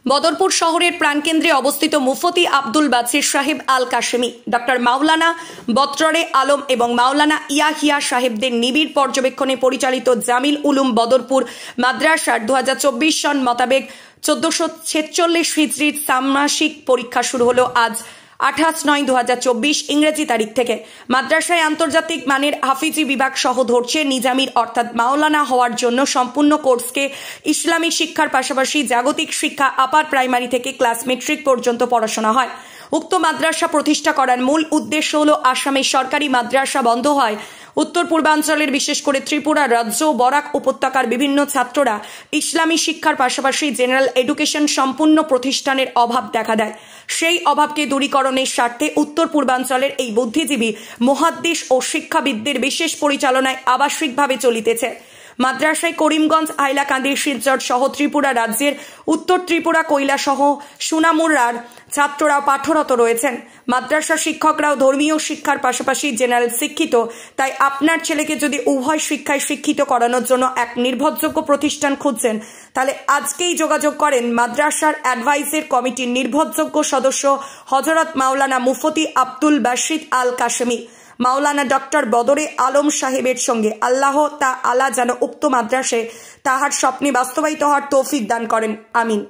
বদরপুর শহরের প্রাণকেন্দ্রে অবস্থিত মুফতি আব্দুল বাছির সাহেব আল কাশেমি, ডক্টর মাওলানা বত্রে আলম এবং মাওলানা ইয়াহিয়া সাহেবদের নিবিড় পর্যবেক্ষণে পরিচালিত জামিল উলুম বদরপুর মাদ্রাসার 2024 সন মোতাবেক 1446 হিজরির ষান্মাসিক পরীক্ষা শুরু হলো আজ 28/9/2024 ইংরেজি তারিখ থেকে। মাদ্রাসায় আন্তর্জাতিক মানের হাফিজি বিভাগ সহ ধরছে নিজামির অর্থাৎ মাওলানা হওয়ার জন্য সম্পূর্ণ কোর্সকে ইসলামী শিক্ষার পাশাপাশি জাগতিক শিক্ষা আপার প্রাইমারি থেকে ক্লাস মেট্রিক পর্যন্ত পড়াশোনা হয়। উক্ত মাদ্রাসা প্রতিষ্ঠা করার মূল উদ্দেশ্য হল আসামের সরকারি মাদ্রাসা বন্ধ হয় উত্তর পূর্বাঞ্চলের বিশেষ করে ত্রিপুরা রাজ্য ও বরাক উপত্যকার বিভিন্ন ছাত্ররা ইসলামী শিক্ষার পাশাপাশি জেনারেল এডুকেশন সম্পূর্ণ প্রতিষ্ঠানের অভাব দেখা দেয়। সেই অভাবকে দূরীকরণের স্বার্থে উত্তর পূর্বাঞ্চলের এই বুদ্ধিজীবী মুহাদ্দিস ও শিক্ষাবিদদের বিশেষ পরিচালনায় আবাসিকভাবে চলিতেছে। মাদ্রাসায় করিমগঞ্জ, হাইলাকান্দি, শিলচর সহ ত্রিপুরা রাজ্যের উত্তর ত্রিপুরা, কৈলা সহ সুনামুড়ার ছাত্ররাও পাঠরত রয়েছেন। মাদ্রাসা শিক্ষকরাও ধর্মীয় শিক্ষার পাশাপাশি জেনারেল শিক্ষিত। তাই আপনার ছেলেকে যদি উভয় শিক্ষায় শিক্ষিত করানোর জন্য এক নির্ভরযোগ্য প্রতিষ্ঠান খুঁজছেন, তাহলে আজকেই যোগাযোগ করেন মাদ্রাসার অ্যাডভাইজার কমিটির নির্ভরযোগ্য সদস্য হযরত মাওলানা মুফতি আব্দুল বাসিত আল কাশেমি, মাওলানা ডক্টর বদরে আলম সাহেবের সঙ্গে। আল্লাহ তাআলা যেন উক্ত মাদ্রাসায় তাহার স্বপ্নে বাস্তবায়িত হওয়ার তৌফিক দান করেন। আমিন।